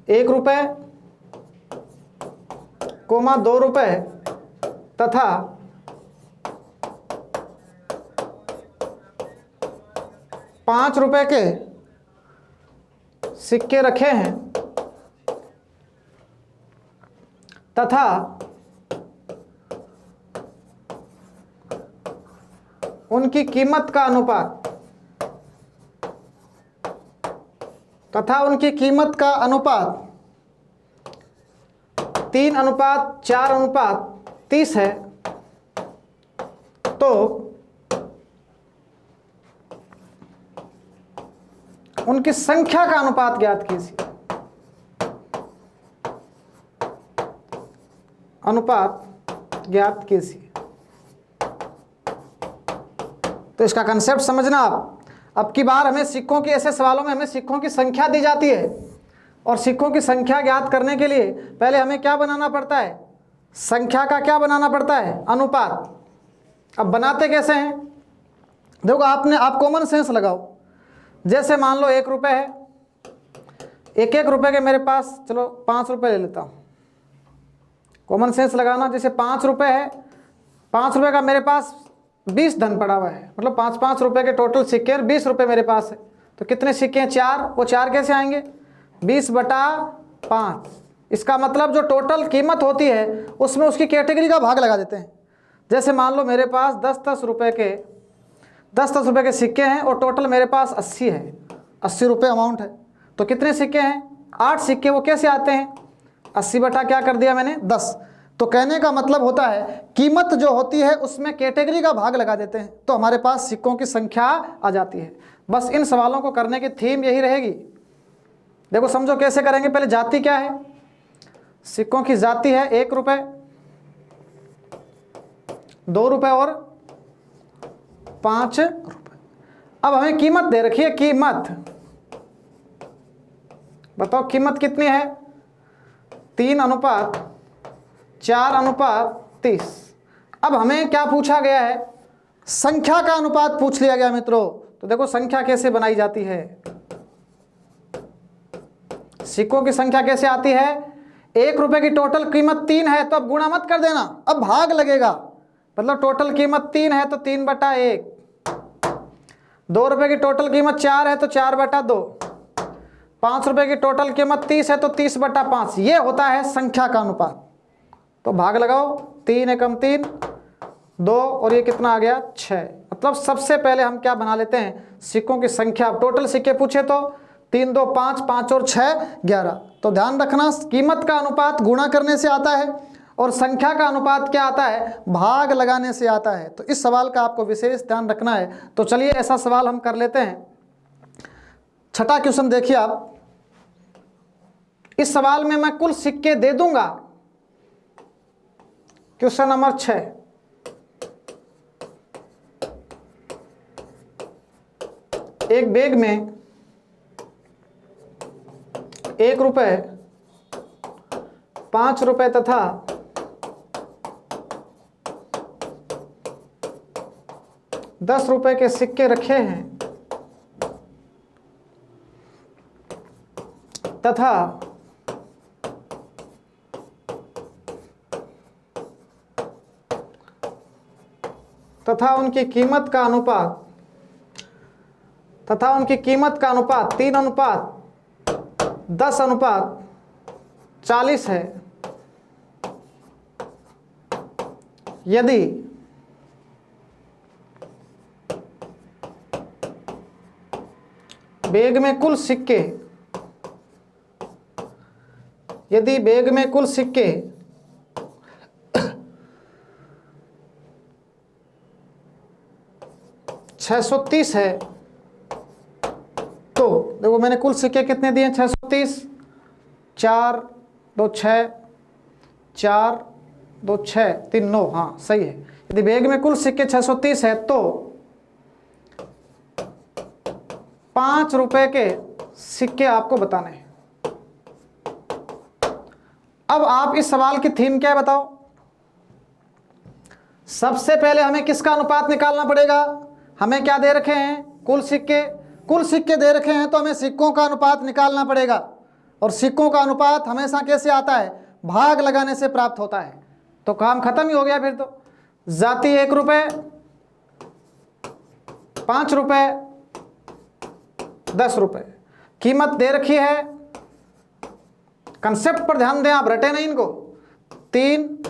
1 रुपए, 2 रुपए तथा 5 रुपए के सिक्के रखे हैं तथा उनकी कीमत का अनुपात 3:4:30 है, तो उनकी संख्या का अनुपात ज्ञात कीजिए। अनुपात ज्ञात कीजिए। तो इसका कंसेप्ट समझना आप। अब की बार हमें सिक्कों के ऐसे सवालों में हमें सिक्कों की संख्या दी जाती है और सिक्कों की संख्या ज्ञात करने के लिए पहले हमें क्या बनाना पड़ता है? संख्या का क्या बनाना पड़ता है? अनुपात। अब बनाते कैसे हैं? देखो आप कॉमन सेंस लगाओ। जैसे मान लो 1 रुपए है, 1 रुपए के मेरे पास, चलो 5 रुपए ले लेता हूँ। कॉमन सेंस लगाना। जैसे 5 रुपए है, 5 रुपए का मेरे पास 20 धन पड़ा हुआ है, मतलब 5-5 रुपए के टोटल सिक्के और 20 रुपए मेरे पास है। तो कितने सिक्के हैं? 4। वो 4 कैसे आएंगे? 20/5। इसका मतलब जो टोटल कीमत होती है उसमें उसकी कैटेगरी का भाग लगा देते हैं। जैसे मान लो मेरे पास 10-10 रुपए के सिक्के हैं और टोटल मेरे पास 80 है, 80 रुपये अमाउंट है। तो कितने सिक्के हैं? 8 सिक्के। वो कैसे आते हैं? 80 बटा क्या कर दिया मैंने? 10। तो कहने का मतलब होता है कीमत जो होती है उसमें कैटेगरी का भाग लगा देते हैं तो हमारे पास सिक्कों की संख्या आ जाती है। बस इन सवालों को करने की थीम यही रहेगी। देखो समझो कैसे करेंगे। पहले जाति क्या है? सिक्कों की जाति है 1 रुपए, 2 रुपए और 5 रुपए। अब हमें कीमत दे रखी है। कीमत बताओ, कीमत कितनी है? 3:4:30। अब हमें क्या पूछा गया है? संख्या का अनुपात पूछ लिया गया मित्रों। तो देखो संख्या कैसे बनाई जाती है। सिक्कों की संख्या कैसे आती है? 1 रुपए की टोटल कीमत 3 है तो अब गुणा मत कर देना, अब भाग लगेगा। मतलब टोटल कीमत 3 है तो 3/1। 2 रुपए की टोटल कीमत 4 है तो 4/2। 5 रुपए की टोटल कीमत 30 है तो 30/5। ये होता है संख्या का अनुपात। तो भाग लगाओ, 3 एकम 3, 2 और ये कितना आ गया? 6। मतलब सबसे पहले हम क्या बना लेते हैं? सिक्कों की संख्या। टोटल सिक्के पूछे तो 3 2 5, 5 और 6 11। तो ध्यान रखना, कीमत का अनुपात गुणा करने से आता है और संख्या का अनुपात क्या आता है? भाग लगाने से आता है। तो इस सवाल का आपको विशेष ध्यान रखना है। तो चलिए ऐसा सवाल हम कर लेते हैं। 6ठा क्वेश्चन देखिए आप। इस सवाल में मैं कुल सिक्के दे दूंगा। Question number 6। एक बैग में 1 रुपए, 5 रुपए तथा 10 रुपए के सिक्के रखे हैं तथा तथा उनकी कीमत का अनुपात 3:10:40 है। यदि बैग में कुल सिक्के 630 है, तो देखो मैंने कुल सिक्के कितने दिए? 630, 4 2 6, 4 2 6 3 9, हाँ सही है। यदि बैग में कुल सिक्के 630 है तो 5 रुपए के सिक्के आपको बताने हैं। अब आप इस सवाल की थीम क्या है बताओ? सबसे पहले हमें किसका अनुपात निकालना पड़ेगा? हमें क्या दे रखे हैं? कुल सिक्के दे रखे हैं, तो हमें सिक्कों का अनुपात निकालना पड़ेगा। और सिक्कों का अनुपात हमेशा कैसे आता है? भाग लगाने से प्राप्त होता है। तो काम खत्म ही हो गया फिर तो। जाति 1 रुपये, 5 रुपये, 10 रुपये, कीमत दे रखी है। कंसेप्ट पर ध्यान दें, आप रटे नहीं इनको। 3,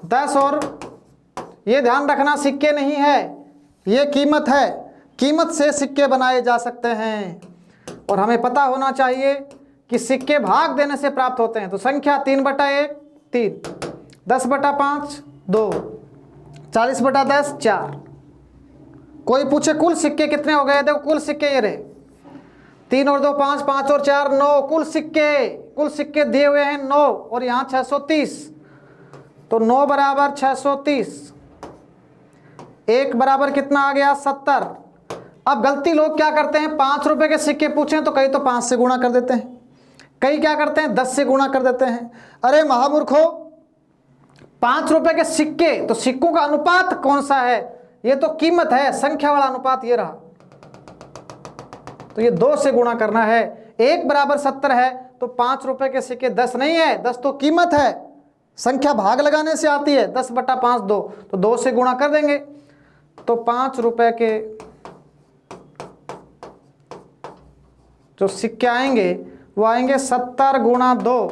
10 और ये ध्यान रखना सिक्के नहीं है, ये कीमत है। कीमत से सिक्के बनाए जा सकते हैं। और हमें पता होना चाहिए कि सिक्के भाग देने से प्राप्त होते हैं। तो संख्या 3/1 3, 10/5 2, 40/10 4। कोई पूछे कुल सिक्के कितने हो गए? देखो कुल सिक्के ये रहे, 3 और 2 5, 5 और 4 9। कुल सिक्के दिए हुए हैं 9, और यहाँ 630, तो 9 बराबर 630, 1 बराबर कितना आ गया? 70। अब गलती लोग क्या करते हैं? 5 रुपए के सिक्के पूछें तो कई तो 5 से गुणा कर देते हैं, कई क्या करते हैं 10 से गुणा कर देते हैं। अरे महामूर्खो, 5 रुपए के सिक्के, तो सिक्कों का अनुपात कौन सा है? ये तो कीमत है, संख्या वाला अनुपात ये रहा। तो ये 2 से गुणा करना है। 1 बराबर 70 है, तो 5 रुपए के सिक्के 10 नहीं है, 10 तो कीमत है, संख्या भाग लगाने से आती है। 10/5 2, तो 2 से गुणा कर देंगे। तो 5 रुपए के जो सिक्के आएंगे वो आएंगे 70 गुणा 2,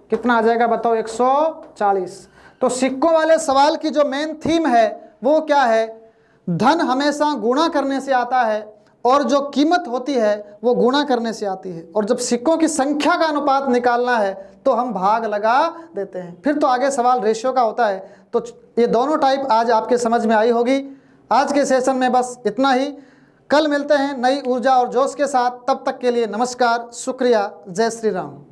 कितना आ जाएगा बताओ? 140। तो सिक्कों वाले सवाल की जो मेन थीम है वो क्या है? धन हमेशा गुणा करने से आता है, और जो कीमत होती है वो गुणा करने से आती है। और जब सिक्कों की संख्या का अनुपात निकालना है तो हम भाग लगा देते हैं। फिर तो आगे सवाल रेशियो का होता है। तो ये दोनों टाइप आज आपके समझ में आई होगी। आज के सेशन में बस इतना ही। कल मिलते हैं नई ऊर्जा और जोश के साथ। तब तक के लिए नमस्कार, शुक्रिया, जय श्री राम।